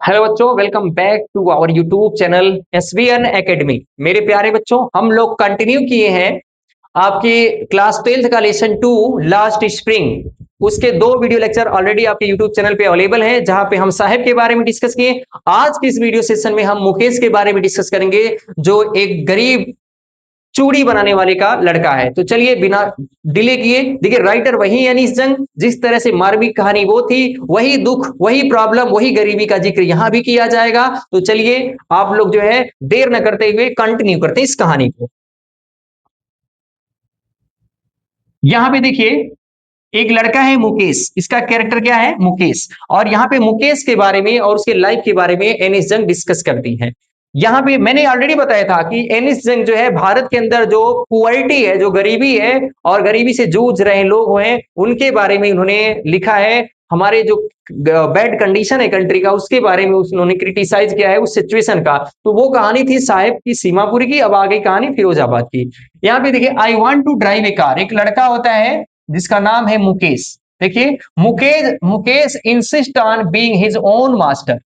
Hello बच्चों, welcome back to our YouTube channel SVN academy. मेरे प्यारे बच्चों, हम लोग कंटिन्यू किए हैं आपकी क्लास 12th का लेसन 2 लास्ट स्प्रिंग। उसके दो वीडियो लेक्चर ऑलरेडी आपके यूट्यूब चैनल पे अवेलेबल हैं, जहां पे हम साहेब के बारे में डिस्कस किए। आज के इस वीडियो सेशन में हम मुकेश के बारे में डिस्कस करेंगे, जो एक गरीब चूड़ी बनाने वाले का लड़का है। तो चलिए बिना डिले किए, देखिए राइटर वही अनीस जंग, जिस तरह से मार्मिक कहानी वो थी, वही दुख, वही प्रॉब्लम, वही गरीबी का जिक्र यहां भी किया जाएगा। तो चलिए आप लोग जो है देर न करते हुए कंटिन्यू करते हैं इस कहानी को। यहां पे देखिए एक लड़का है मुकेश, इसका कैरेक्टर क्या है मुकेश, और यहाँ पे मुकेश के बारे में और उसके लाइफ के बारे में एनिस जंग डिस्कस करती है। यहाँ पे मैंने ऑलरेडी बताया था कि एनिस जंग जो है भारत के अंदर जो पुअर्टी है, जो गरीबी है और गरीबी से जूझ रहे लोग हैं, उनके बारे में उन्होंने लिखा है। हमारे जो बैड कंडीशन है कंट्री का, उसके बारे में उन्होंने क्रिटिसाइज किया है उस सिचुएशन का। तो वो कहानी थी साहेब की सीमापुरी की। अब आगे कहानी फिरोजाबाद की। यहाँ पे देखिए, I want to drive a car. एक लड़का होता है जिसका नाम है मुकेश। देखिए, Mukesh Mukesh insist on being his own master.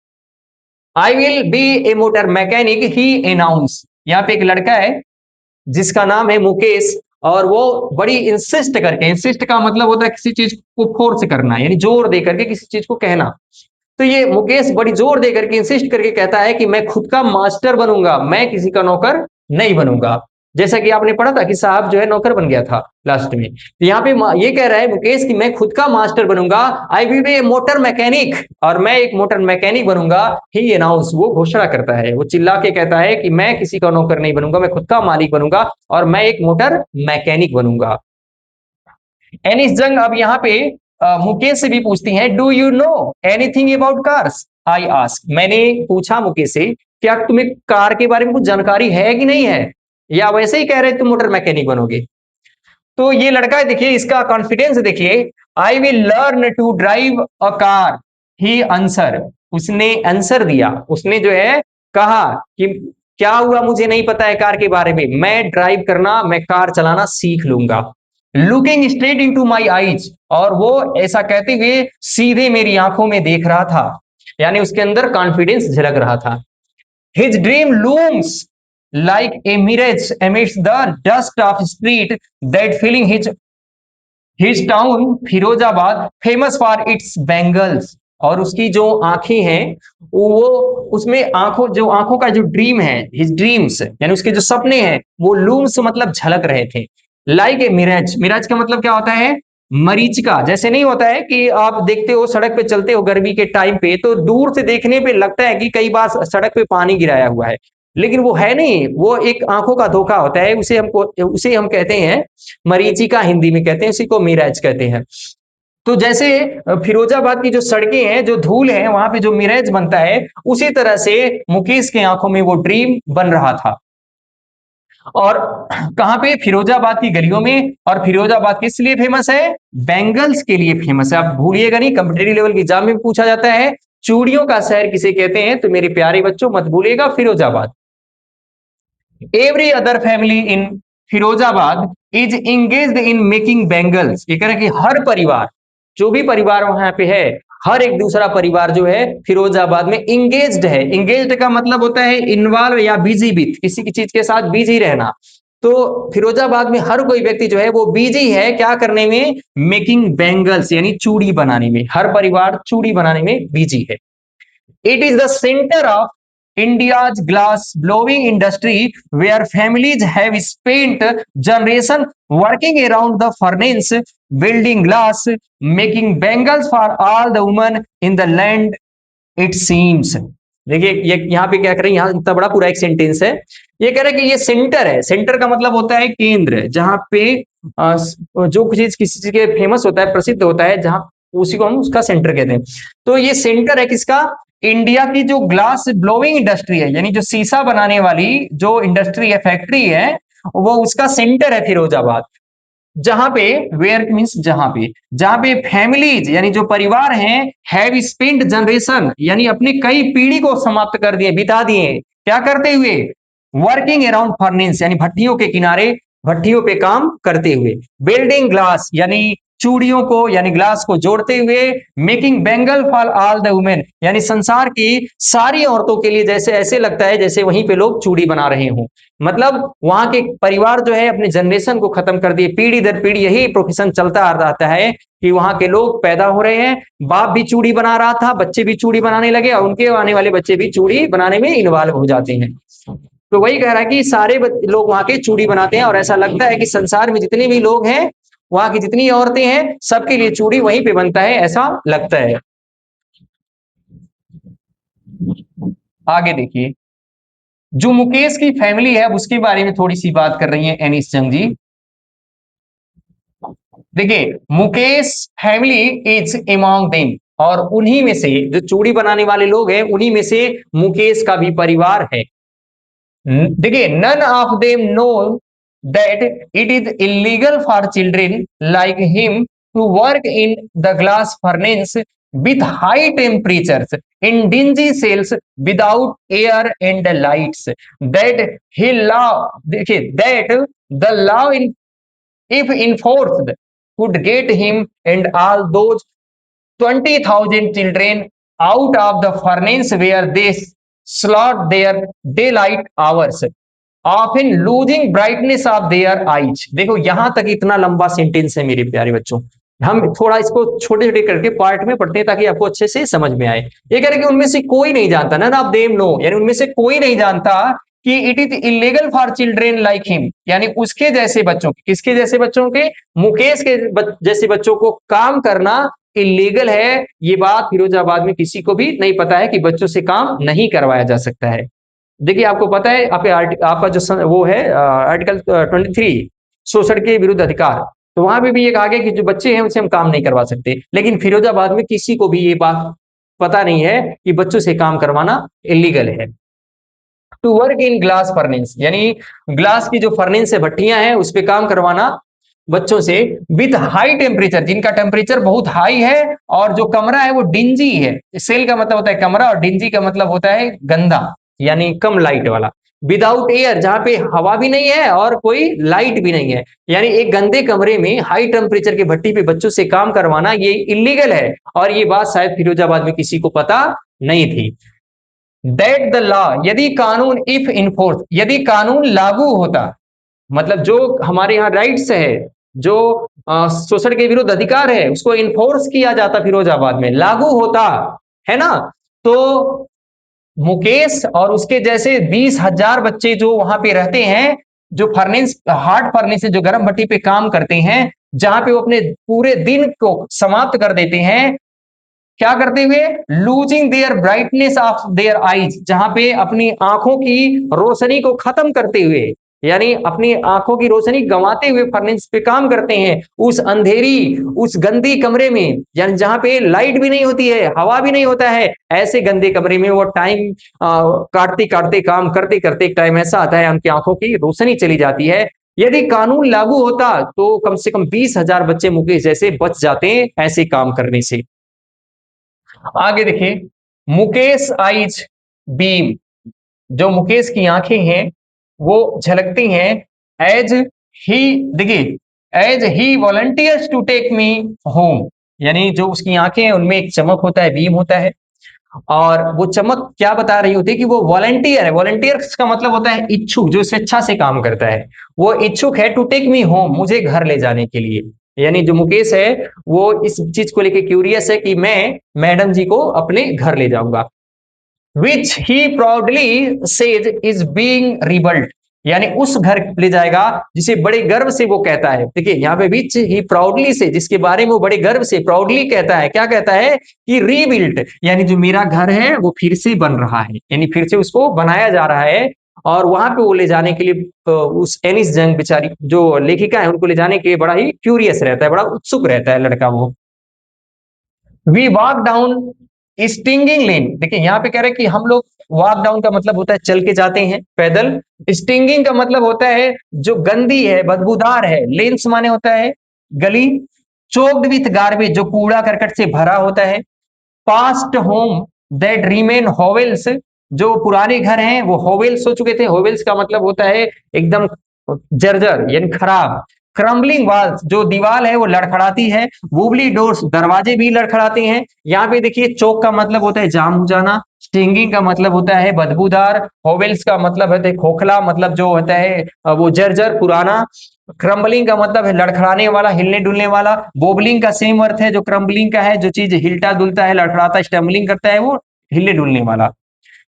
I will be a motor mechanic he announce. यहाँ पे एक लड़का है जिसका नाम है मुकेश, और वो बड़ी इंसिस्ट करके, इंसिस्ट का मतलब होता है किसी चीज को फोर्स करना, यानी जोर दे करके किसी चीज को कहना। तो ये मुकेश बड़ी जोर दे करके, इंसिस्ट करके कहता है कि मैं खुद का मास्टर बनूंगा, मैं किसी का नौकर नहीं बनूंगा। जैसा कि आपने पढ़ा था कि साहब जो है नौकर बन गया था लास्ट में। तो यहाँ पे ये कह रहा है मुकेश कि मैं खुद का मास्टर बनूंगा। आई will be a motor mechanic, और मैं एक मोटर मैकेनिक बनूंगा। ही अनाउंस, वो घोषणा करता है, वो चिल्ला के कहता है कि मैं किसी का नौकर नहीं बनूंगा, मैं खुद का मालिक बनूंगा और मैं एक मोटर मैकेनिक बनूंगा। एनिस जंग अब यहाँ पे मुकेश से भी पूछती हैं, do you know anything about cars? I ask, मैंने पूछा मुकेश से, क्या तुम्हें कार के बारे में कुछ जानकारी है कि नहीं है, या वैसे ही कह रहे तुम मोटर मैकेनिक बनोगे? तो ये लड़का है, देखिए इसका कॉन्फिडेंस देखिए। I will learn to drive a car, he answer. उसने आंसर दिया, उसने जो है कहा कि क्या हुआ मुझे नहीं पता है कार के बारे में, मैं ड्राइव करना, मैं कार चलाना सीख लूंगा। Looking straight into my eyes, और वो ऐसा कहते हुए सीधे मेरी आंखों में देख रहा था, यानी उसके अंदर कॉन्फिडेंस झलक रहा था। His dream looms like a mirage amidst the dust of street that filling his town Firozabad famous for its bangles। और उसकी जो आंखें हैं, वो उसमें आंखों, जो आंखों का जो ड्रीम है, हिज ड्रीम्स यानी उसके जो सपने हैं, वो लूम्स मतलब झलक रहे थे। लाइक ए मिराज, मिराज का मतलब क्या होता है? मरीचिका। जैसे नहीं होता है कि आप देखते हो सड़क पे चलते हो गर्मी के टाइम पे, तो दूर से देखने पे लगता है कि कई बार सड़क पे पानी गिराया हुआ है, लेकिन वो है नहीं, वो एक आंखों का धोखा होता है। उसे हम कहते हैं मरीचिका, हिंदी में कहते हैं, उसी को मिराज कहते हैं। तो जैसे फिरोजाबाद की जो सड़कें हैं, जो धूल है, वहां पे जो मिराज बनता है, उसी तरह से मुकेश के आंखों में वो ड्रीम बन रहा था। और कहां पे? फिरोजाबाद की गलियों में। और फिरोजाबाद किस लिए फेमस है? बैंगल्स के लिए फेमस है। आप भूलिएगा नहीं, कॉम्पिटेटिव लेवल की एग्जाम में पूछा जाता है, चूड़ियों का शहर किसे कहते हैं? तो मेरे प्यारे बच्चों मत भूलिएगा, Firozabad. Every other family in Firozabad is engaged in making bangles. ये कह रहे हैं कि हर परिवार, जो भी परिवार वहां पे है, हर एक दूसरा परिवार जो है फिरोजाबाद में इंगेज्ड है। इंगेज्ड का मतलब होता है इन्वॉल्व या बिजी विथ, किसी की चीज के साथ बिजी रहना। तो फिरोजाबाद में हर कोई व्यक्ति जो है वो बिजी है क्या करने में? मेकिंग बैंगल्स, यानी चूड़ी बनाने में। हर परिवार चूड़ी बनाने में बिजी है। It is the center of India's glass blowing industry, where families have spent generation working around the furnace, building glass, making bangles for all the women in the land, it seems। देखिए ये यहाँ पे क्या कर रहे हैं, यहाँ इतना बड़ा पूरा एक सेंटेंस है। ये कह रहे हैं कि ये सेंटर है। सेंटर का मतलब होता है केंद्र, जहां पे जो चीज किसी चीज के फेमस होता है, प्रसिद्ध होता है, जहां उसी को हम उसका सेंटर कहते हैं। तो ये सेंटर है किसका? इंडिया की जो ग्लास ब्लोइंग इंडस्ट्री है, यानी जो शीशा बनाने वाली जो इंडस्ट्री है, फैक्ट्री है, वो उसका सेंटर है फिरोजाबाद। जहां पे, वेयर मीन्स जहां पे फैमिलीज यानी जो परिवार हैं, हैव स्पेंट जनरेशन यानी अपनी कई पीढ़ी को समाप्त कर दिए, बिता दिए, क्या करते हुए? वर्किंग अराउंड फर्नेस यानी भट्टियों के किनारे, भट्टियों पे काम करते हुए। बिल्डिंग ग्लास यानी चूड़ियों को यानी ग्लास को जोड़ते हुए, making Bengal for all the women, यानी संसार की सारी औरतों के लिए जैसे ऐसे लगता है जैसे वहीं पे लोग चूड़ी बना रहे हों। मतलब वहां के परिवार जो है अपने जनरेशन को खत्म कर दिए, पीढ़ी दर पीढ़ी यही प्रोफेशन चलता आ रहता है कि वहां के लोग पैदा हो रहे हैं, बाप भी चूड़ी बना रहा था, बच्चे भी चूड़ी बनाने लगे और उनके आने वाले बच्चे भी चूड़ी बनाने में इन्वॉल्व हो जाते हैं। तो वही कह रहा है कि सारे लोग वहां के चूड़ी बनाते हैं और ऐसा लगता है कि संसार में जितने भी लोग हैं, वहां की जितनी औरतें हैं, सबके लिए चूड़ी वहीं पे बनता है, ऐसा लगता है। आगे देखिए, जो मुकेश की फैमिली है उसके बारे में थोड़ी सी बात कर रही है एनिस जंग जी। देखिए, Mukesh family is among them, और उन्हीं में से जो चूड़ी बनाने वाले लोग हैं उन्हीं में से मुकेश का भी परिवार है। देखिए, none of them know that it is illegal for children like him to work in the glass furnace with high temperatures in dingy cells without air and lights. That he law, देखिए, that the law in, if enforced, could get him and all those 20,000 children out of the furnace where they slot their daylight hours, often losing brightness of their eyes। देखो यहां तक इतना लंबा sentence है मेरे प्यारे बच्चों। हम थोड़ा इसको छोटे छोटे करके पार्ट में पढ़ते हैं ताकि आपको अच्छे से समझ में आए। ये कह रहे कि उनमें से कोई नहीं जानता, नन ऑफ देम नो, यानी उनमें से कोई नहीं जानता कि it is illegal for children like him, यानी उसके जैसे बच्चों, किसके जैसे बच्चों के, मुकेश के जैसे बच्चों को काम करना इलीगल है। ये बात फिरोजाबाद में किसी को भी नहीं पता है कि बच्चों से काम नहीं करवाया जा सकता है। देखिए, आपको पता है आपका जो वो है आर्टिकल 23 शोषण के विरुद्ध अधिकार, तो वहां पे भी एक आगे कि जो बच्चे हैं उनसे हम काम नहीं करवा सकते, लेकिन फिरोजाबाद में किसी को भी ये बात पता नहीं है कि बच्चों से काम करवाना इलीगल है। To work in glass furnace, यानी ग्लास की जो फर्नेस है, भट्टियां हैं, उस पर काम करवाना बच्चों से, विथ हाई टेम्परेचर, जिनका टेम्परेचर बहुत हाई है और जो कमरा है वो डिंजी है। सेल का मतलब होता है कमरा और डिंजी का मतलब होता है गंदा, यानी कम लाइट वाला। विदाउट एयर, जहां पे हवा भी नहीं है और कोई लाइट भी नहीं है, यानी एक गंदे कमरे में हाई टेम्परेचर के भट्टी पे बच्चों से काम करवाना ये इलीगल है। और ये बात शायद फिरोजाबाद में किसी को पता नहीं थी। दैट द लॉ, यदि कानून, इफ इन्फोर्स, यदि कानून लागू होता, मतलब जो हमारे यहाँ राइट्स है, जो शोषण के विरुद्ध अधिकार है, उसको इन्फोर्स किया जाता फिरोजाबाद में, लागू होता, है ना, तो मुकेश और उसके जैसे 20,000 बच्चे जो वहां पे रहते हैं, जो फर्नेस, हार्ड फर्नेस से जो गर्म भट्टी पे काम करते हैं, जहां पे वो अपने पूरे दिन को समाप्त कर देते हैं, क्या करते हुए, losing their brightness of their eyes, जहां पे अपनी आंखों की रोशनी को खत्म करते हुए, यानी अपनी आंखों की रोशनी गंवाते हुए फर्नेस पे काम करते हैं, उस अंधेरी, उस गंदी कमरे में, यानी जहां पे लाइट भी नहीं होती है, हवा भी नहीं होता है, ऐसे गंदे कमरे में वो टाइम काटते काटते, काम करते करते एक टाइम ऐसा आता है उनकी आंखों की रोशनी चली जाती है। यदि कानून लागू होता तो कम से कम 20,000 बच्चे मुकेश जैसे बच जाते हैं ऐसे काम करने से। आगे देखिए, मुकेश आइज बीम, जो मुकेश की आंखें हैं वो झलकती हैं, एज ही, देखिए, as he volunteers to take me home, यानी जो उसकी आंखें हैं उनमें एक चमक होता है, बीम होता है, और वो चमक क्या बता रही होती है कि वो वॉलंटियर है। वॉलंटियर का मतलब होता है इच्छुक, जो स्वेच्छा से काम करता है, वो इच्छुक है टू टेक मी होम, मुझे घर ले जाने के लिए। यानी जो मुकेश है वो इस चीज को लेके क्यूरियस है कि मैं मैडम जी को अपने घर ले जाऊंगा। विच ही प्राउडली सेज इज बीइंग रिबल्ट, यानी उस घर ले जाएगा जिसे बड़े गर्व से वो कहता है। देखिए यहाँ पे विच ही प्राउडली से, जिसके बारे में वो बड़े गर्व से प्राउडली कहता है, क्या कहता है कि रीबिल्ट, यानी जो मेरा घर है वो फिर से बन रहा है, यानी फिर से उसको बनाया जा रहा है। और वहां पे वो ले जाने के लिए उस एनिस जंग बेचारी जो लेखिका है उनको ले जाने के लिए बड़ा ही क्यूरियस रहता है, बड़ा उत्सुक रहता है लड़का वो। वी वॉक डाउन स्टिंगिंग लेन, देखिए यहाँ पे कह रहे हैं कि हम लोग, वॉक डाउन का मतलब होता है चल के जाते हैं, पैदल। स्टिंगिंग का मतलब होता है जो गंदी है, बदबूदार है। लेन्स माने होता है गली। चोक्ड विथ गार्बेज, जो कूड़ा करकट से भरा होता है। पास्ट होम दैट रिमेन होवेल्स, जो पुराने घर हैं वो होवेल्स हो चुके थे। होवेल्स का मतलब होता है एकदम जर्जर, यानी खराब। क्रम्बलिंग वॉल्स, जो दीवार है वो लड़खड़ाती है। वुबली डोर्स, दरवाजे भी लड़खड़ाते हैं। यहाँ पे देखिए चोक का मतलब होता है जाम हो जाना, स्टिंगिंग का मतलब होता है बदबूदार, होवेल्स का मतलब होता है खोखला, मतलब जो होता है वो जर्जर पुराना। क्रम्बलिंग का मतलब है लड़खड़ाने वाला, हिलने डुलने वाला। बोबलिंग का सेम अर्थ है जो क्रम्बलिंग का है, जो चीज हिलता डुलता है, लड़खड़ाता, स्टम्बलिंग करता है, वो हिलने डुलने वाला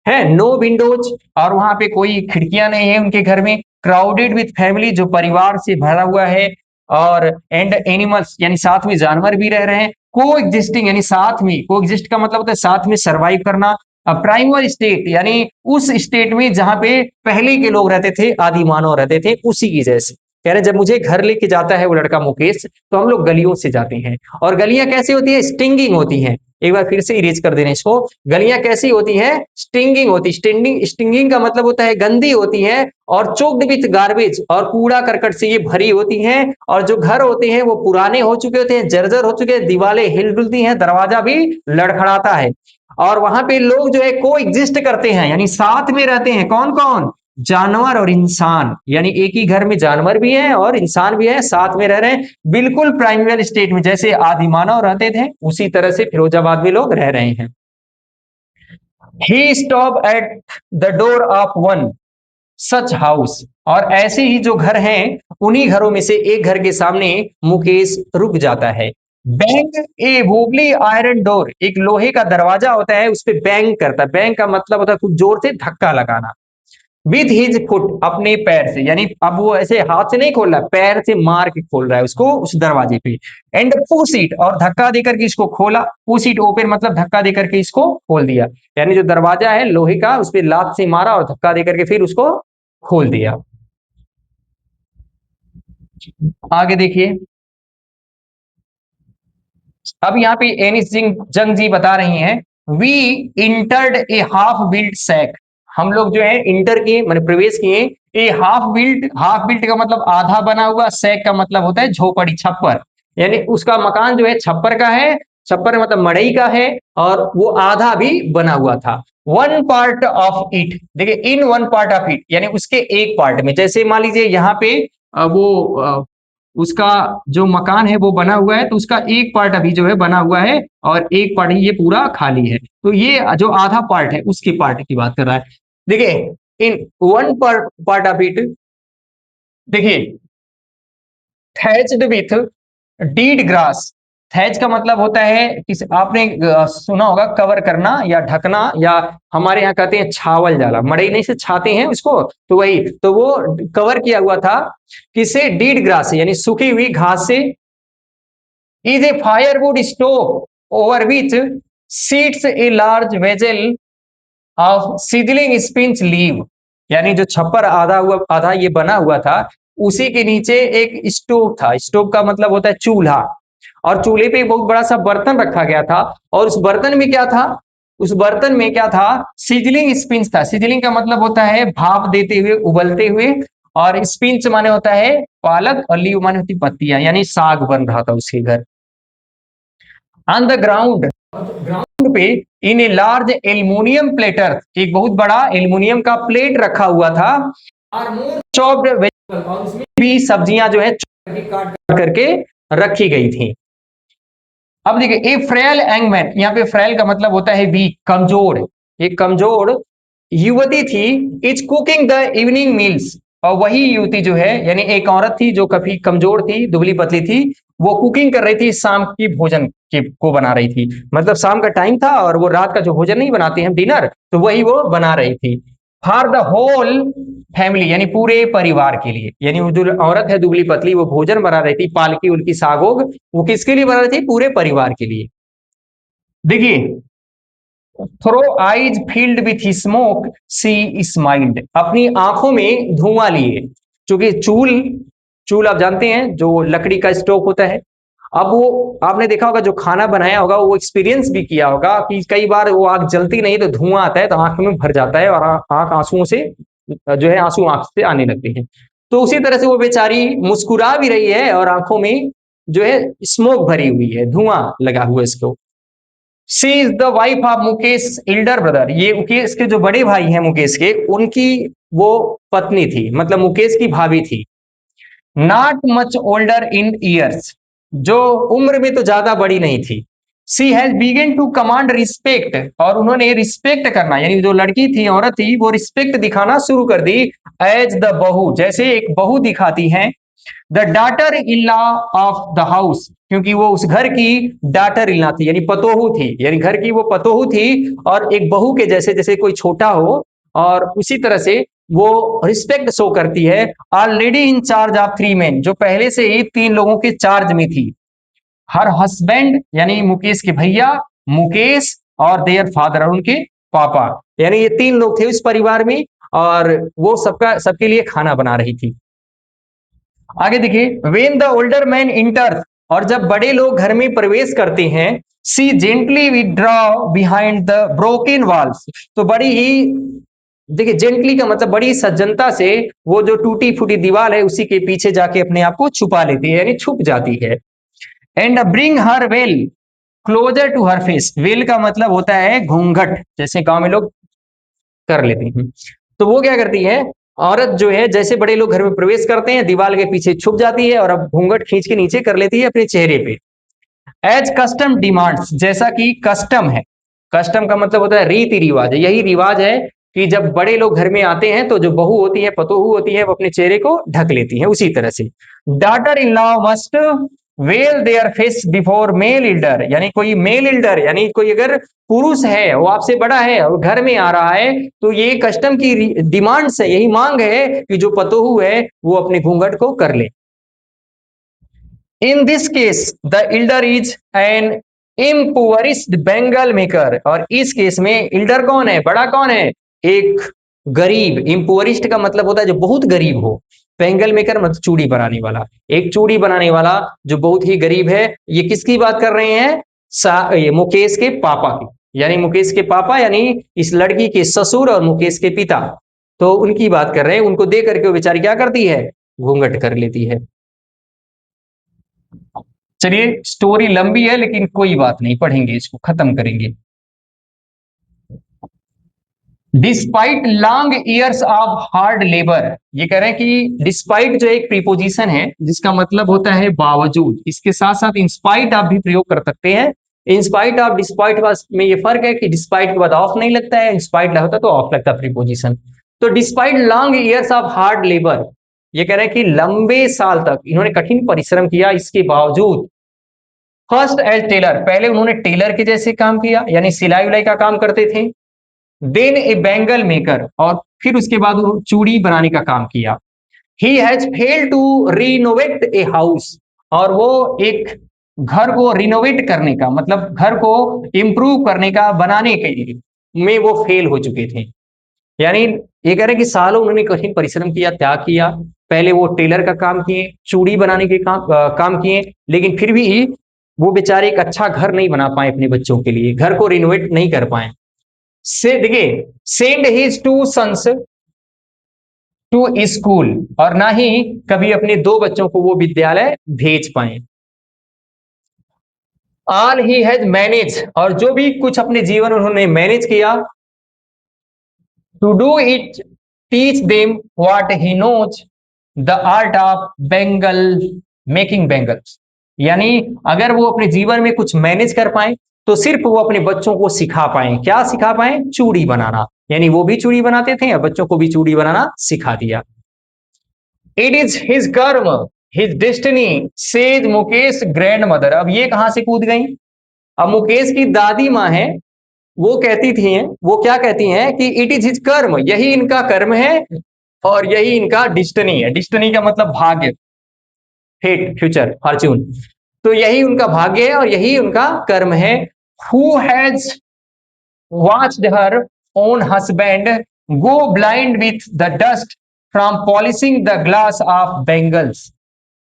है। नो विंडोज, और वहां पे कोई खिड़कियां नहीं है उनके घर में। क्राउडेड विथ फैमिली, जो परिवार से भरा हुआ है। और एंड एनिमल्स, यानी साथ में जानवर भी रह रहे हैं। को एग्जिस्टिंग, यानी साथ में, को एग्जिस्ट का मतलब होता है साथ में सरवाइव करना। प्राइमल स्टेट, यानी उस स्टेट में जहां पे पहले के लोग रहते थे, आदि मानव रहते थे, उसी की जैसे। कह रहे जब मुझे घर लेके जाता है वो लड़का मुकेश, तो हम लोग गलियों से जाते हैं। और गलियां कैसी होती है? स्टिंगिंग होती हैं। एक बार फिर से इरेज कर देना इसको। गलियां कैसी होती हैं? स्टिंगिंग होती। स्टिंगिंग का मतलब होता है गंदी होती है, और चोक्ड विथ गार्बेज, और कूड़ा करकट से ये भरी होती हैं। और जो घर होते हैं वो पुराने हो चुके होते हैं, जर्जर हो चुके हैं, दीवारें हिल डुलती हैं, दरवाजा भी लड़खड़ाता है। और वहां पे लोग जो है को एग्जिस्ट करते हैं, यानी साथ में रहते हैं। कौन कौन? जानवर और इंसान, यानी एक ही घर में जानवर भी है और इंसान भी है, साथ में रह रहे हैं। बिल्कुल प्राइमरी स्टेट में, जैसे आदिमानव रहते थे उसी तरह से फिरोजाबाद में लोग रह रहे हैं। He stop at the door of one such house, और ऐसे ही जो घर हैं उन्हीं घरों में से एक घर के सामने मुकेश रुक जाता है। बैंग ए वूबली आयरन डोर, एक लोहे का दरवाजा होता है, उस पर बैंग करता है। बैंग का मतलब होता है कुछ जोर से धक्का लगाना। विथ हिज फुट, अपने पैर से, यानी अब वो ऐसे हाथ से नहीं खोल रहा, पैर से मार के खोल रहा है उसको, उस दरवाजे पे। एंड पुश इट, और धक्का देकर के इसको खोला। पुश इट ओपन मतलब धक्का देकर के इसको खोल दिया। यानी जो दरवाजा है लोहे का, उस पर लात से मारा और धक्का देकर के फिर उसको खोल दिया। आगे देखिए। अब यहाँ पे एनिस जंग जी बता रही हैं, we entered a half built shack, हम लोग जो है इंटर किए, मैंने प्रवेश किए a half built. Half built का मतलब आधा बना हुआ, सैक का मतलब होता है झोपड़ी, छप्पर। यानी उसका मकान जो है छप्पर का है। छप्पर मतलब मड़ई का है, और वो आधा भी बना हुआ था। वन पार्ट ऑफ इट, देखिए in one part of it, यानी उसके एक पार्ट में। जैसे मान लीजिए यहाँ पे उसका जो मकान है वो बना हुआ है, तो उसका एक पार्ट अभी जो है बना हुआ है, और एक पार्ट ये पूरा खाली है। तो ये जो आधा पार्ट है उसके पार्ट की बात कर रहा है। देखिए in one part of it, देखिए thatched with dead grass. Thatch का मतलब होता है किस, आपने सुना होगा कवर करना या ढकना, या हमारे यहाँ कहते हैं छावल जाला, मड़ई नहीं से छाते हैं उसको, तो वही, तो वो कवर किया हुआ था किसे? डीड ग्रास से, यानी सूखी हुई घास से। Is a firewood stove over which seats a large vessel of sizzling spinach leave, यानी जो छप्पर आधा हुआ, आधा ये बना हुआ था, उसी के नीचे एक स्टोव था। स्टोव का मतलब होता है चूल्हा, और चूल्हे पे एक बहुत बड़ा सा बर्तन रखा गया था। और उस बर्तन में क्या था? उस बर्तन में क्या था? सिजलिंग स्पिंच था। सिजलिंग का मतलब होता है भाप देते हुए, उबलते हुए। और स्पिंच माने होता है पालक, और लीव माने होती पत्तियां, यानी साग बन रहा था उसके घर। ऑन द ग्राउंड, ग्राउंड पे इन ए लार्ज एल्यूमिनियम प्लेटर, एक बहुत बड़ा एल्यूमिनियम का प्लेट रखा हुआ था। और मोर चॉप्ड वेजिटेबल, और उसमें भी सब्जियां जो है काट करके रखी गई थी। अब देखिए ए फ्रेल यंग मैन, यहाँ पे फ्रेल का मतलब होता है वीक, कमजोर। एक कमजोर युवती थी, is cooking the evening meals, और वही युवती जो है, यानी एक औरत थी जो काफी कमजोर थी, दुबली पतली थी, वो कुकिंग कर रही थी, शाम की भोजन के को बना रही थी। मतलब शाम का टाइम था, और वो रात का जो भोजन नहीं बनाते हैं डिनर, तो वही वो बना रही थी। फॉर द होल फैमिली, यानी पूरे परिवार के लिए। यानी वो जो औरत है दुबली पतली, वो भोजन बना रही थी, पालकी उल्की सागोग, वो किसके लिए बना रही थी? पूरे परिवार के लिए। देखिए through eyes filled with smoke she smiled, अपनी आंखों में धुआं लिए, क्योंकि चूल, चूल आप जानते हैं जो लकड़ी का स्टोव होता है। अब वो आपने देखा होगा, जो खाना बनाया होगा वो एक्सपीरियंस भी किया होगा कि कई बार वो आग जलती नहीं तो धुआं आता है, तो आंख में भर जाता है, और आंख आंसुओं से जो है, आंसू आंख से आने लगते हैं। तो उसी तरह से वो बेचारी मुस्कुरा भी रही है, और आंखों में जो है स्मोक भरी हुई है, धुआं लगा हुआ है इसको। She is the wife of Mukesh Elder brother, ये मुकेश के जो बड़े भाई हैं मुकेश के, उनकी वो पत्नी थी, मतलब मुकेश की भाभी थी। Not much older in years, जो उम्र में तो ज्यादा बड़ी नहीं थी। She has begun to command respect, और उन्होंने रिस्पेक्ट करना, यानी जो लड़की थी, औरत थी, वो रिस्पेक्ट दिखाना शुरू कर दी। एज द बहू, जैसे एक बहू दिखाती है। The daughter in law of the house, क्योंकि वो उस घर की डाटर इन लॉ थी, यानी पतोहू थी, यानी घर की वो पतोहू थी, और एक बहू के जैसे, जैसे कोई छोटा हो, और उसी तरह से वो रिस्पेक्ट शो करती है। Already in charge of 3 main, जो पहले से ही 3 लोगों के चार्ज में थी। हर हस्बैंड, यानी मुकेश के भैया, मुकेश और देयर फादर, और उनके पापा, यानी ये 3 लोग थे उस परिवार में, और वो सबका सबके लिए खाना बना रही थी। आगे देखिए, when the older man enter, और जब बड़े लोग घर में प्रवेश करते हैं, she gently withdraw behind the broken walls, तो बड़ी ही, देखिए जेंटली का मतलब बड़ी सज्जनता से वो जो टूटी फूटी दीवार है उसी के पीछे जाके अपने आप को छुपा लेती है, यानी छुप जाती है। And bring her veil closer to her face, veil का मतलब होता है घूंघट, जैसे गांव में लोग कर लेते हैं। तो वो क्या करती है, औरत जो है, जैसे बड़े लोग घर में प्रवेश करते हैं, दीवार के पीछे छुप जाती है और अब घूंघट खींच के नीचे कर लेती है अपने चेहरे पे। एज कस्टम डिमांड्स, जैसा कि कस्टम है, कस्टम का मतलब होता है रीति रिवाज, यही रिवाज है कि जब बड़े लोग घर में आते हैं तो जो बहू होती है, पतोहू होती है, वो अपने चेहरे को ढक लेती है, उसी तरह से। Daughter in law must veil their face before male elder, यानी कोई मेल इल्डर, यानी कोई अगर पुरुष है, वो आपसे बड़ा है और घर में आ रहा है, तो ये कस्टम की डिमांड्स है, यही मांग है कि जो पतोहू है वो अपने घूंघट को कर ले। In this case the elder is an impoverished bangle maker, और इस केस में इल्डर कौन है, बड़ा कौन है, एक गरीब, इम्पोवरिश्ड का मतलब होता है जो बहुत गरीब हो, बेंगल मेकर मतलब चूड़ी बनाने वाला, एक चूड़ी बनाने वाला जो बहुत ही गरीब है। ये किसकी बात कर रहे हैं, ये मुकेश के पापा की, यानी मुकेश के पापा, यानी इस लड़की के ससुर और मुकेश के पिता, तो उनकी बात कर रहे हैं। उनको देख करके वो बेचारी क्या करती है, घूंघट कर लेती है। चलिए, स्टोरी लंबी है लेकिन कोई बात नहीं, पढ़ेंगे, इसको खत्म करेंगे। Despite long years of hard labour, ये कह रहे हैं कि डिस्पाइट जो एक प्रीपोजिशन है जिसका मतलब होता है बावजूद, इसके साथ साथ इंस्पाइट आप भी प्रयोग कर सकते हैं। इंस्पाइट ऑफ डिस्पाइट में ये फर्क है कि डिस्पाइट के बाद ऑफ नहीं लगता है, इंस्पाइट होता तो ऑफ लगता प्रीपोजिशन। तो despite long years of hard labour, ये कह रहे हैं कि लंबे साल तक इन्होंने कठिन परिश्रम किया, इसके बावजूद। फर्स्ट एज टेलर, पहले उन्होंने टेलर के जैसे काम किया, यानी सिलाई उलाई का काम करते थे। देन ए बैंगल मेकर, और फिर उसके बाद वो चूड़ी बनाने का काम किया। He has failed to renovate a house, और वो एक घर को रिनोवेट करने का मतलब घर को इंप्रूव करने का, बनाने के लिए में वो फेल हो चुके थे। यानी ये कह रहे हैं कि सालों उन्होंने कठिन परिश्रम किया, त्याग किया, पहले वो टेलर का काम किए, चूड़ी बनाने के काम किए, लेकिन फिर भी वो बेचारे एक अच्छा घर नहीं बना पाए अपने बच्चों के लिए, घर को रिनोवेट नहीं कर पाए। से देखिए, send his two sons to school, और ना ही कभी अपने 2 बच्चों को वो विद्यालय भेज पाए। ऑल ही हैज मैनेज, और जो भी कुछ अपने जीवन उन्होंने मैनेज किया, to do it teach them what he knows the art of bangle making bangles, यानी अगर वो अपने जीवन में कुछ मैनेज कर पाए तो सिर्फ वो अपने बच्चों को सिखा पाए, क्या सिखा पाए, चूड़ी बनाना, यानी वो भी चूड़ी बनाते थे और बच्चों को भी चूड़ी बनाना सिखा दिया। इट इज हिज कर्म his destiny says Mukesh grand mother, अब ये कहां से कूद गई, अब मुकेश की दादी माँ है, वो कहती थी, वो क्या कहती हैं कि इट इज हिज कर्म, यही इनका कर्म है और यही इनका डिस्टनी है। डिस्टनी का मतलब भाग्य, फेट, फ्यूचर, फॉर्च्यून, तो यही उनका भाग्य है और यही उनका कर्म है। Who has watched her own husband go blind with the dust from polishing the glass of Bengals,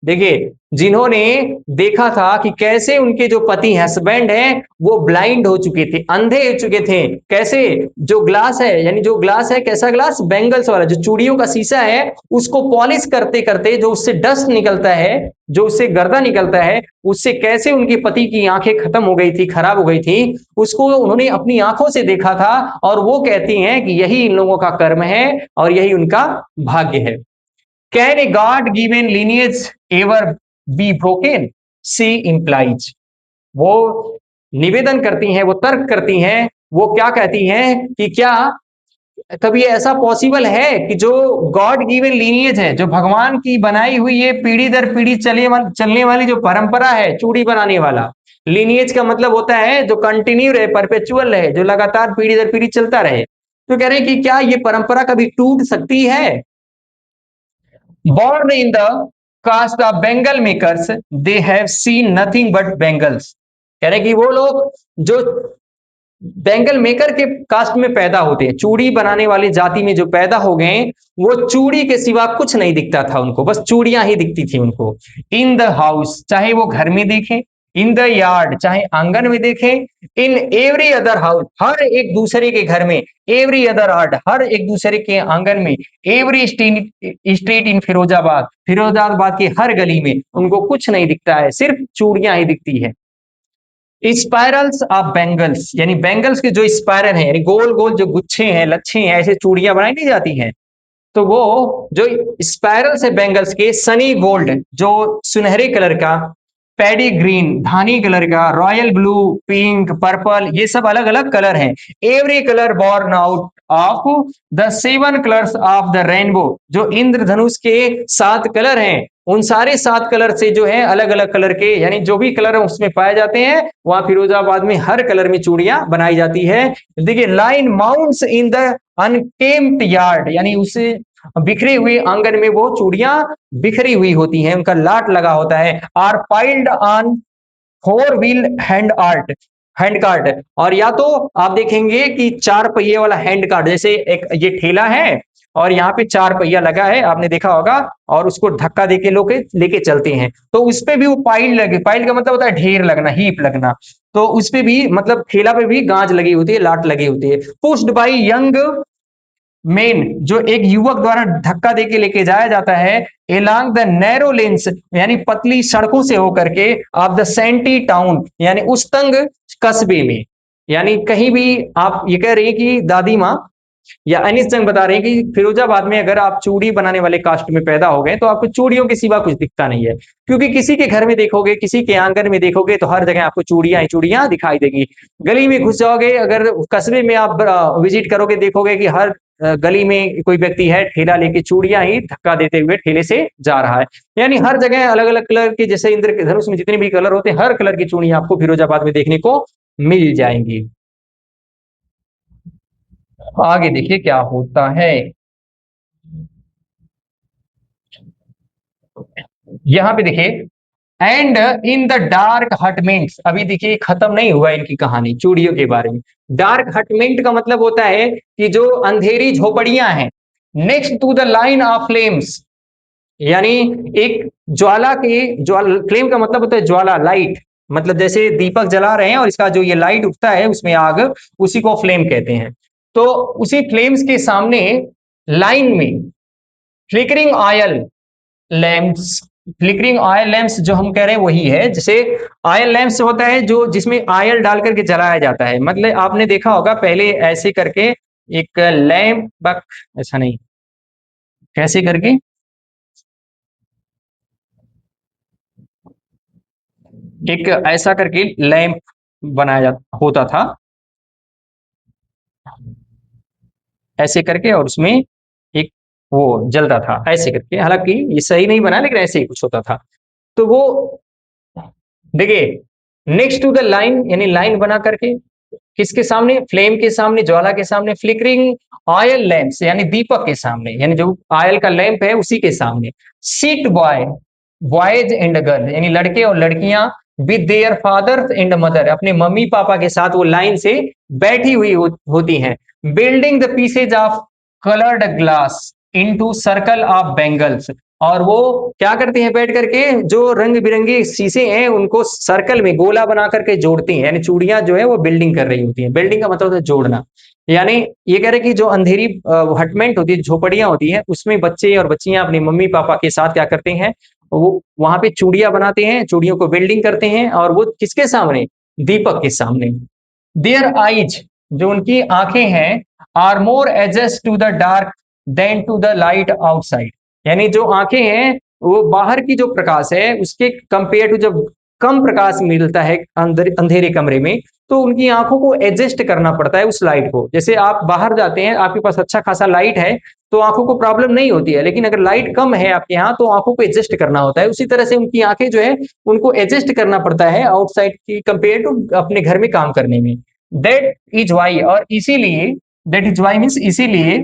देखिए, जिन्होंने देखा था कि कैसे उनके जो पति हस्बैंड हैं वो ब्लाइंड हो चुके थे, अंधे हो चुके थे, कैसे, जो ग्लास है, यानी जो ग्लास है, कैसा ग्लास, बैंगल्स वाला, जो चूड़ियों का शीशा है, उसको पॉलिश करते करते जो उससे डस्ट निकलता है, जो उससे गर्दा निकलता है, उससे कैसे उनके पति की आंखें खत्म हो गई थी, खराब हो गई थी, उसको उन्होंने अपनी आंखों से देखा था, और वो कहती हैं कि यही इन लोगों का कर्म है और यही उनका भाग्य है। Can a god given lineage ever be broken, she implies. वो निवेदन करती हैं, वो तर्क करती हैं, वो क्या कहती हैं कि क्या कभी ऐसा पॉसिबल है कि जो गॉड गिवन लीनियज है, जो भगवान की बनाई हुई ये पीढ़ी दर पीढ़ी चलने वाली जो परंपरा है चूड़ी बनाने वाला, लीनियज का मतलब होता है जो कंटिन्यू रहे, परपेचुअल रहे, जो लगातार पीढ़ी दर पीढ़ी चलता रहे। तो कह रहे हैं कि क्या ये परंपरा कभी टूट सकती है? Born in the caste of Bengal makers, they have seen nothing but Bengals। कह रहे कि वो लोग जो बेंगल मेकर के कास्ट में पैदा होते हैं, चूड़ी बनाने वाली जाति में जो पैदा हो गए, वो चूड़ी के सिवा कुछ नहीं दिखता था उनको, बस चूड़ियां ही दिखती थी उनको। इन द हाउस, चाहे वो घर में देखें, इन द यार्ड, चाहे आंगन में देखें, इन एवरी अदर हाउस, हर एक दूसरे के घर में, एवरी अदर आर्ट, हर एक दूसरे के आंगन में, every street in Firozabad, Firozabad की हर गली में उनको कुछ नहीं दिखता है, सिर्फ चूड़ियां ही दिखती है। स्पाइरल्स ऑफ बैंगल्स, यानी बैंगल्स के जो स्पाइरल है, यानी गोल गोल जो गुच्छे हैं, लच्छे हैं, ऐसे चूड़ियां बनाई नहीं जाती हैं, तो वो जो स्पाइरल्स है बैंगल्स के, सनी गोल्ड जो सुनहरे कलर का, पैडी ग्रीन धानी कलर का, रॉयल ब्लू, पिंक, पर्पल, ये सब अलग अलग कलर हैं। Every colour born out of the 7 colours of the rainbow, जो इंद्रधनुष के 7 कलर हैं, उन सारे 7 कलर से जो है अलग अलग कलर के, यानी जो भी कलर उसमें पाए जाते हैं, वहां फिरोजाबाद में हर कलर में चूड़ियां बनाई जाती है। देखिए, line mounts in the unkempt yard, यानी उसे बिखरे हुए आंगन में वो चूड़ियां बिखरी हुई होती हैं, उनका लाट लगा होता है। Are piled on 4 wheel hand cart, और या तो आप देखेंगे कि 4 पहिए वाला हैंड कार्ट, जैसे एक ये ठेला है और यहाँ पे 4 पहिया लगा है, आपने देखा होगा, और उसको धक्का देके लोग लेके चलते हैं, तो उस पे भी वो पाइल लगे, पाइल का मतलब होता है ढेर लगना, हीप लगना, तो उस पे भी मतलब ठेला पे भी गांज लगी होती है, लाट लगी होती है। पुश्ड बाई यंग मेन, जो एक युवक द्वारा धक्का देके लेके जाया जाता है, एलॉन्ग द नैरो लेन्स, यानी पतली सड़कों से होकर के, ऑफ द सेंटी टाउन, यानी उस तंग कस्बे में। यानी कहीं भी आप ये कह रही है कि दादी माँ या अनिस जंग बता रहे हैं कि फिरोजाबाद में अगर आप चूड़ी बनाने वाले कास्ट में पैदा हो गए तो आपको चूड़ियों के सिवा कुछ दिखता नहीं है, क्योंकि किसी के घर में देखोगे, किसी के आंगन में देखोगे तो हर जगह आपको चूड़ियां ही चूड़ियां दिखाई देगी। गली में घुस जाओगे, अगर कस्बे में आप विजिट करोगे, देखोगे कि हर गली में कोई व्यक्ति है, ठेला लेके चूड़ियां ही धक्का देते हुए ठेले से जा रहा है। यानी हर जगह अलग अलग कलर के, जैसे इंद्र के धनुष में जितने भी कलर होते हैं, हर कलर की चूड़ियां आपको फिरोजाबाद में देखने को मिल जाएंगी। आगे देखिए क्या होता है। यहाँ पे देखिए, and in the dark hutments, अभी देखिए खत्म नहीं हुआ इनकी कहानी चूड़ियों के बारे में। डार्क हटमेंट का मतलब होता है कि जो अंधेरी झोपड़ियां हैं, next to the line of flames, यानी एक ज्वाला के, ज्वाला फ्लेम का मतलब होता है ज्वाला, लाइट, मतलब जैसे दीपक जला रहे हैं और इसका जो ये लाइट उठता है उसमें आग, उसी को फ्लेम कहते हैं। तो उसी फ्लेम्स के सामने लाइन में flickering oil lamps, flickering oil lamps जो हम कह रहे हैं वही है, जैसे ऑयल लैंप्स होता है जो जिसमें ऑयल डाल करके जलाया जाता है, मतलब आपने देखा होगा पहले ऐसे करके एक लैंप, ऐसा नहीं, कैसे करके एक ऐसा करके लैंप बनाया होता था, ऐसे करके, और उसमें एक वो जलता था ऐसे करके, हालांकि ये सही नहीं बना लेकिन ऐसे ही कुछ होता था। तो वो देखिए, नेक्स्ट टू द लाइन, यानी लाइन बना करके किसके सामने, फ्लेम के सामने, ज्वाला के सामने, फ्लिकरिंग ऑयल लैंप्स, यानी दीपक के सामने, यानी जो ऑयल का लैंप है उसी के सामने। Seat boy, boys and girl, यानी लड़के और लड़कियां, with their father and mother, अपने मम्मी पापा के साथ वो लाइन से बैठी हुई होती हैं। Building the pieces of coloured glass into circle of bangles, और वो क्या करते हैं, बैठ करके जो रंग बिरंगे शीशे हैं उनको सर्कल में गोला बना करके जोड़ती हैं, यानी चूड़ियां जो है वो बिल्डिंग कर रही होती हैं। बिल्डिंग का मतलब होता है जोड़ना, यानी ये कह रहे हैं कि जो अंधेरी हटमेंट होती है, झोपड़ियां होती हैं, उसमें बच्चे और बच्चियां अपने मम्मी पापा के साथ क्या करते हैं, वो वहां पे चूड़ियां बनाते हैं, चूड़ियों को बिल्डिंग करते हैं, और वो किसके सामने, दीपक के सामने। देयर आईज, जो उनकी आंखें हैं, are more adjusted to the dark than to the light outside, यानी जो आंखें हैं वो बाहर की जो प्रकाश है उसके कंपेयर टू जब कम प्रकाश मिलता है अंदर अंधेरे कमरे में, तो उनकी आंखों को एडजस्ट करना पड़ता है उस लाइट को। जैसे आप बाहर जाते हैं, आपके पास अच्छा खासा लाइट है तो आंखों को प्रॉब्लम नहीं होती है, लेकिन अगर लाइट कम है आपके यहाँ तो आंखों को एडजस्ट करना होता है। उसी तरह से उनकी आंखें जो है उनको एडजस्ट करना पड़ता है आउटसाइड की कंपेयर टू अपने घर में काम करने में। दैट इज वाई, और इसीलिए, दैट इज वाई मीन्स इसीलिए,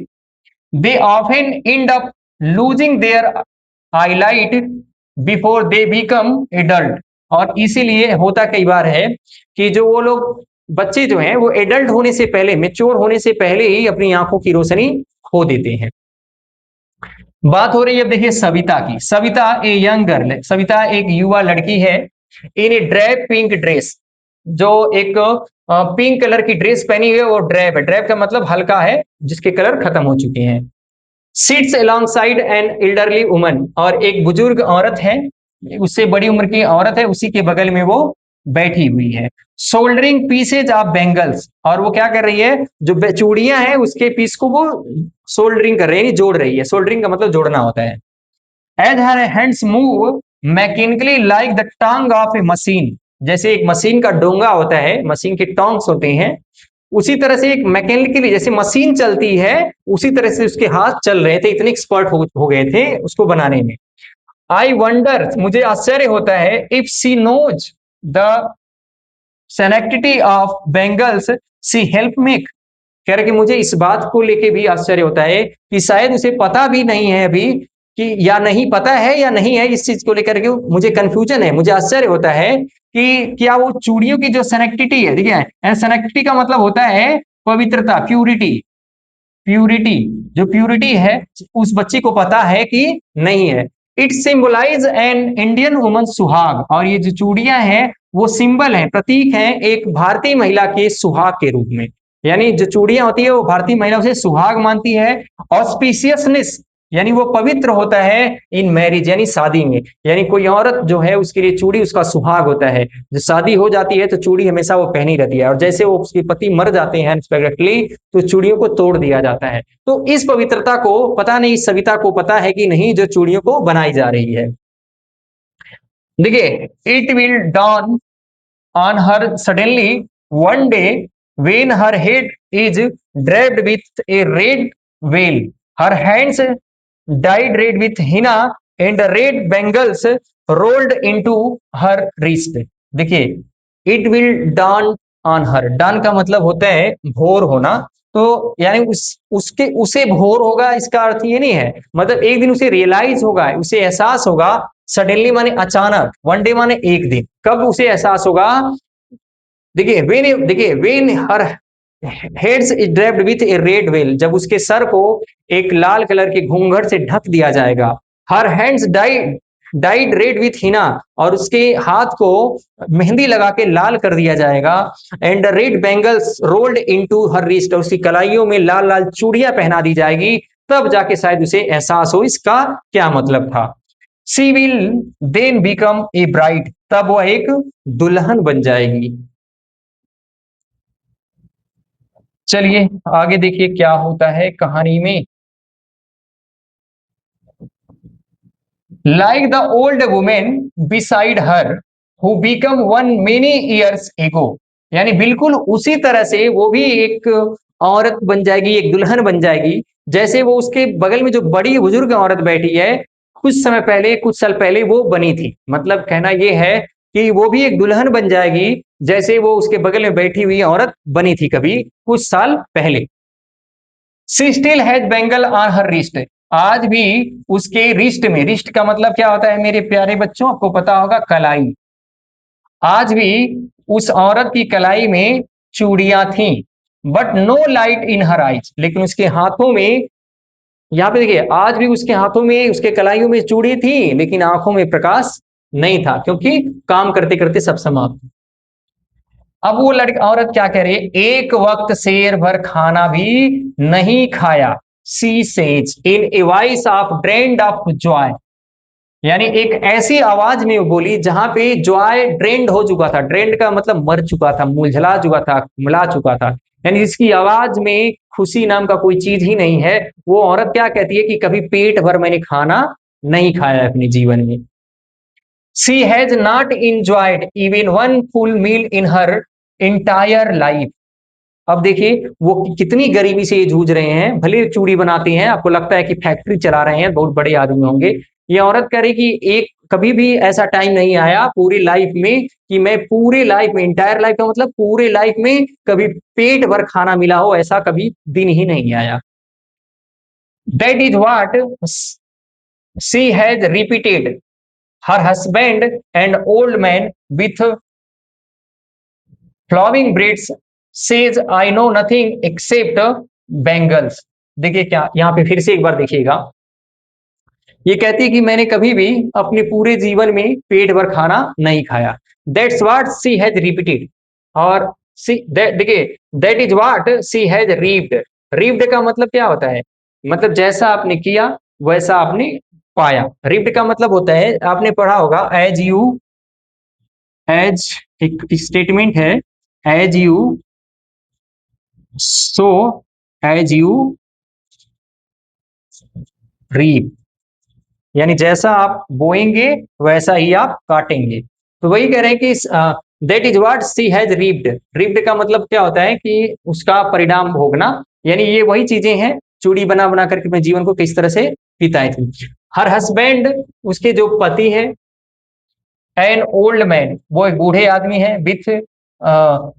they often and up losing their highlight before they become adult. और इसीलिए होता कई बार है कि जो वो लोग बच्चे जो हैं वो एडल्ट होने से पहले, मेच्योर होने से पहले ही अपनी आंखों की रोशनी खो देते हैं। बात हो रही है अब देखिए सविता की। सविता ए यंग गर्ल है, सविता एक युवा लड़की है। इन ए ड्रेप पिंक ड्रेस, जो एक पिंक कलर की ड्रेस पहनी हुई है वो ड्रेप है। ड्रेप का मतलब हल्का है जिसके कलर खत्म हो चुके हैं। Sits alongside an elderly woman, और एक बुजुर्ग औरत है, उससे बड़ी उम्र की औरत है, उसी के बगल में वो बैठी हुई है। सोल्डरिंग पीसेज ऑफ बैंगल्स, और वो क्या कर रही है, जो चूड़ियां हैं उसके पीस को वो सोल्डरिंग कर रही है, जोड़ रही है। सोल्डरिंग का मतलब जोड़ना होता है। As her hands move mechanically like the tongue of a machine, जैसे एक मशीन का डोंगा होता है, मशीन के टोंग्स होते हैं, उसी तरह से एक मैकेनिकली जैसे मशीन चलती है उसी तरह से उसके हाथ चल रहे थे, इतने एक्सपर्ट हो गए थे उसको बनाने में। आई वंडर, मुझे आश्चर्य होता है, if she knows the sanctity of bangles she help make. कह रहे कि मुझे इस बात को लेके भी आश्चर्य होता है कि शायद उसे पता भी नहीं है अभी, कि या नहीं पता है या नहीं है, इस चीज को लेकर के मुझे कंफ्यूजन है। मुझे आश्चर्य होता है कि क्या वो चूड़ियों की जो सेनेक्टिटी है, देखिए सेनेक्टिटी का मतलब होता है पवित्रता, प्यूरिटी। प्यूरिटी, जो प्यूरिटी है उस बच्ची को पता है कि नहीं है। It symbolize an Indian woman suhag, और ये जो चूड़ियां हैं वो सिंबल है, प्रतीक है एक भारतीय महिला के सुहाग के रूप में। यानी जो चूड़ियां होती है वो भारतीय महिला उसे सुहाग मानती है। ऑस्पिशियसनेस, यानी वो पवित्र होता है इन मैरिज, यानी शादी में। यानी कोई औरत जो है उसके लिए चूड़ी उसका सुहाग होता है। जो शादी हो जाती है तो चूड़ी हमेशा वो पहनी रहती है, और जैसे वो उसके पति मर जाते हैं अनएक्सपेक्टेडली तो चूड़ियों को तोड़ दिया जाता है। तो इस पवित्रता को पता नहीं सविता को पता है कि नहीं जो चूड़ियों को बनाई जा रही है। देखिए, it will dawn on her suddenly one day when her head is draped with a red veil, her hands dyed red with henna and red bangles rolled into her wrist। देखिए, it will dawn on her, dawn का मतलब होता है भोर होना। तो यानी उसके उसे भोर होगा इसका अर्थ ये नहीं है, मतलब एक दिन उसे रियलाइज होगा, उसे एहसास होगा। सडनली माने अचानक, वन डे माने एक दिन। कब उसे एहसास होगा, देखिए when her heads is draped with A red well, जब उसके सर को एक लाल कलर के घूंघट से ढक दिया जाएगा। Her hands died red with Hina, और उसके हाथ को मेहंदी लगा के लाल कर दिया जाएगा। And red bangles rolled into her wrist, और उसकी कलाइयों में लाल लाल चूड़ियां पहना दी जाएगी। तब जाके शायद उसे एहसास हो इसका क्या मतलब था। She will then become a bride, तब वह एक दुल्हन बन जाएगी। चलिए आगे देखिए क्या होता है कहानी में। Like the old women beside her who become one many years ago, यानी बिल्कुल उसी तरह से वो भी एक औरत बन जाएगी, एक दुल्हन बन जाएगी, जैसे वो उसके बगल में जो बड़ी बुजुर्ग औरत बैठी है कुछ समय पहले, कुछ साल पहले वो बनी थी। मतलब कहना ये है कि वो भी एक दुल्हन बन जाएगी जैसे वो उसके बगल में बैठी हुई औरत बनी थी कभी कुछ साल पहले। She still has bangle on her wrist, आज भी उसके रिस्ट में, रिस्ट का मतलब क्या होता है मेरे प्यारे बच्चों, आपको पता होगा कलाई। आज भी उस औरत की कलाई में चूड़ियां थी। But no light in her eyes, लेकिन उसके हाथों में, यहाँ पे देखिए, आज भी उसके हाथों में, उसके कलाइयों में चूड़ी थी लेकिन आंखों में प्रकाश नहीं था, क्योंकि काम करते करते सब समाप्त। अब वो लड़की औरत क्या कह रही है, एक वक्त शेर भर खाना भी नहीं खाया। She says in a voice of drained of Joy, यानी एक ऐसी आवाज में वो बोली जहां पे जॉय ड्रेन्ड हो चुका था। ड्रेन्ड का मतलब मर चुका था, मुलझला चुका था, मिला चुका था। यानी इसकी आवाज में खुशी नाम का कोई चीज ही नहीं है। वो औरत क्या कहती है कि कभी पेट भर मैंने खाना नहीं खाया है अपने जीवन में। She has not enjoyed even one full meal in her entire life। अब देखिए वो कितनी गरीबी से ये जूझ रहे हैं, भले चूड़ी बनाते हैं, आपको लगता है कि फैक्ट्री चला रहे हैं, बहुत बड़े आदमी होंगे। ये औरत कह रही कि एक कभी भी ऐसा टाइम नहीं आया पूरी लाइफ में कि मैं पूरे लाइफ में, इंटायर लाइफ का मतलब पूरे लाइफ में कभी पेट भर खाना मिला हो, ऐसा कभी दिन ही नहीं आया। That is what she has repeated her husband and old man with following breads says I know nothing accept bangles. देखिए क्या यहाँ पे फिर से एक बार देखिएगा, ये कहती है कि मैंने कभी भी अपने पूरे जीवन में पेट भर खाना नहीं खाया। That's what she has repeated. और देखिए that is what she has reaped. Reaped का मतलब क्या होता है? मतलब जैसा आपने किया वैसा आपने पाया। रीप्ड का मतलब होता है, आपने पढ़ा होगा एज यू, एज एक स्टेटमेंट है, as you sow as you reap, यानी जैसा आप बोएंगे वैसा ही आप काटेंगे। तो वही कह रहे हैं कि that is what she has reaped. Reaped का मतलब क्या होता है कि उसका परिणाम भोगना, यानी ये वही चीजें हैं चूड़ी बना बना करके अपने जीवन को किस तरह से बिताए थे। हर हस्बैंड, उसके जो पति है, एन ओल्ड मैन, वो एक बूढ़े आदमी है, विथ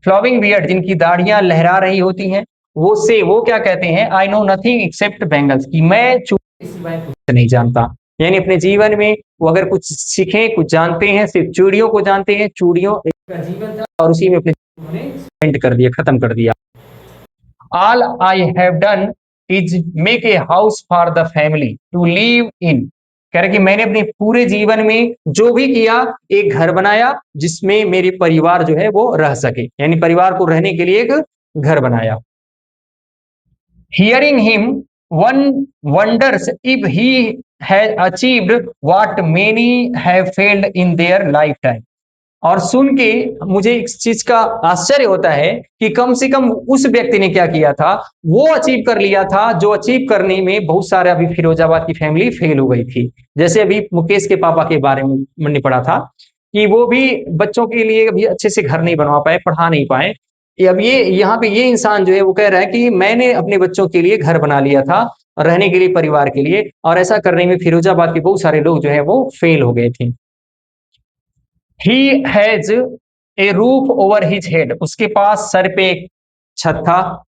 फ्लॉविंग बियर्ड, जिनकी दाढ़ियां लहरा रही होती हैं, वो क्या कहते हैं, I know nothing accept bangles, कि मैं चूड़ी के सिवाय कुछ नहीं जानता। यानी अपने जीवन में वो अगर कुछ सीखे, कुछ जानते हैं, सिर्फ चूड़ियों को जानते हैं। चूड़ियों का जीवन था और उसी में अपने जीवन ने स्पेंड कर दिया, खत्म कर दिया। All I have done is make a house for the family to live in. कह रहे कि मैंने अपने पूरे जीवन में जो भी किया, एक घर बनाया जिसमें मेरे परिवार जो है वो रह सके, यानी परिवार को रहने के लिए एक घर बनाया। Hearing him one wonders if he has achieved what many have failed in their life time. और सुन के मुझे इस चीज का आश्चर्य होता है कि कम से कम उस व्यक्ति ने क्या किया था, वो अचीव कर लिया था जो अचीव करने में बहुत सारे, अभी फिरोजाबाद की फैमिली फेल हो गई थी। जैसे अभी मुकेश के पापा के बारे में मैंने पढ़ा था कि वो भी बच्चों के लिए अभी अच्छे से घर नहीं बनवा पाए, पढ़ा नहीं पाए। अब ये यहाँ पे ये इंसान जो है वो कह रहा है कि मैंने अपने बच्चों के लिए घर बना लिया था, रहने के लिए, परिवार के लिए, और ऐसा करने में फिरोजाबाद के बहुत सारे लोग जो है वो फेल हो गए थे। He has a roof over his head, उसके पास सर पे एक छत था।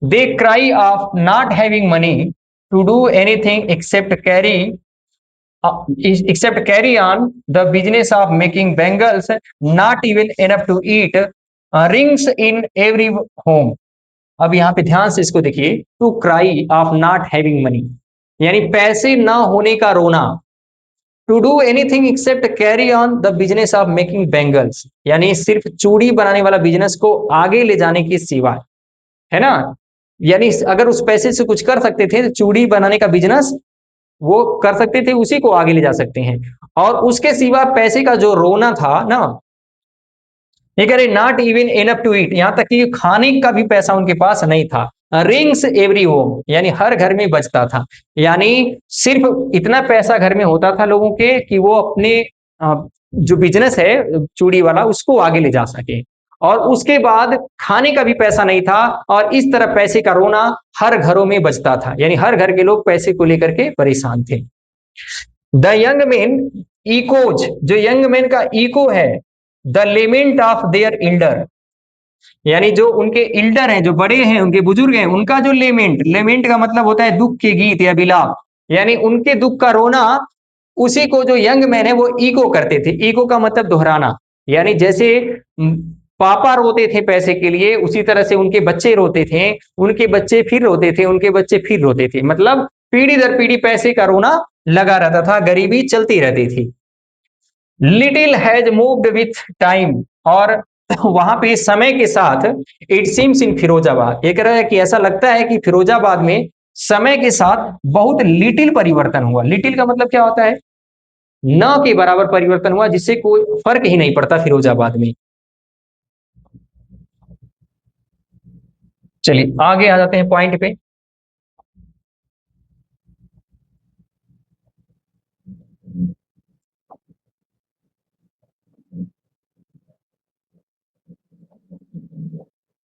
The cry of not having money to do anything except carry on the business of making bangles, not even enough to eat rings in every home. अब यहाँ पे ध्यान से इसको देखिए, to cry of not having money, यानी पैसे ना होने का रोना। To do anything except carry on the business of making bangles, यानी सिर्फ चूड़ी बनाने वाला बिजनेस को आगे ले जाने की सिवा, है ना। यानी अगर उस पैसे से कुछ कर सकते थे तो चूड़ी बनाने का बिजनेस वो कर सकते थे, उसी को आगे ले जा सकते हैं। और उसके सिवा पैसे का जो रोना था ना, ये कह रहे not even enough to eat, यहां तक कि खाने का भी पैसा उनके पास नहीं था। रिंग्स एवरी होम, यानी हर घर में बचता था, यानी सिर्फ इतना पैसा घर में होता था लोगों के कि वो अपने जो बिजनेस है चूड़ी वाला उसको आगे ले जा सके। और उसके बाद खाने का भी पैसा नहीं था, और इस तरह पैसे का रोना हर घरों में बचता था, यानी हर घर के लोग पैसे को लेकर के परेशान थे। द यंग मैन इकोज, जो यंग मैन का इको है, the lament of their elder, यानी जो उनके इल्डर हैं, जो बड़े हैं, उनके बुजुर्ग हैं, उनका जो लेमेंट, लेमेंट का मतलब होता है दुख के गीत या विलाप, यानी उनके दुख का रोना, उसी को जो यंग मैन है वो इको करते थे। इको का मतलब दोहराना, यानी जैसे पापा रोते थे पैसे के लिए, उसी तरह से उनके बच्चे रोते थे, उनके बच्चे फिर रोते थे, उनके बच्चे फिर रोते थे, मतलब पीढ़ी दर पीढ़ी पैसे का रोना लगा रहता था, गरीबी चलती रहती थी। Little has moved with time, और वहां पे समय के साथ, इट सीम्स इन फिरोजाबाद, ये कह रहा है कि ऐसा लगता है कि फिरोजाबाद में समय के साथ बहुत लिटिल परिवर्तन हुआ। लिटिल का मतलब क्या होता है, न के बराबर परिवर्तन हुआ, जिससे कोई फर्क ही नहीं पड़ता फिरोजाबाद में। चलिए आगे आ जाते हैं पॉइंट पे।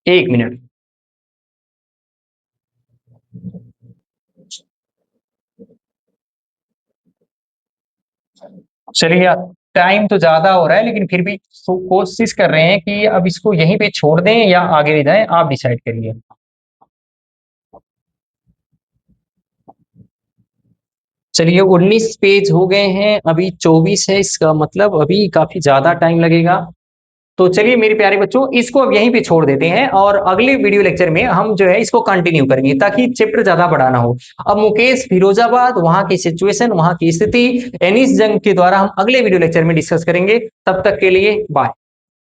एक मिनट। चलिए टाइम तो ज्यादा हो रहा है, लेकिन फिर भी कोशिश कर रहे हैं कि अब इसको यहीं पे छोड़ दें या आगे ले जाएं, आप डिसाइड करिए। चलिए 19 पेज हो गए हैं, अभी 24 है, इसका मतलब अभी काफी ज्यादा टाइम लगेगा। तो चलिए मेरे प्यारे बच्चों, इसको अब यहीं पे छोड़ देते हैं और अगले वीडियो लेक्चर में हम जो है इसको कंटिन्यू करेंगे ताकि चैप्टर ज्यादा बड़ा ना हो। अब मुकेश फिरोजाबाद, वहां की सिचुएशन, वहां की स्थिति एनीस जंग के द्वारा हम अगले वीडियो लेक्चर में डिस्कस करेंगे। तब तक के लिए बाय।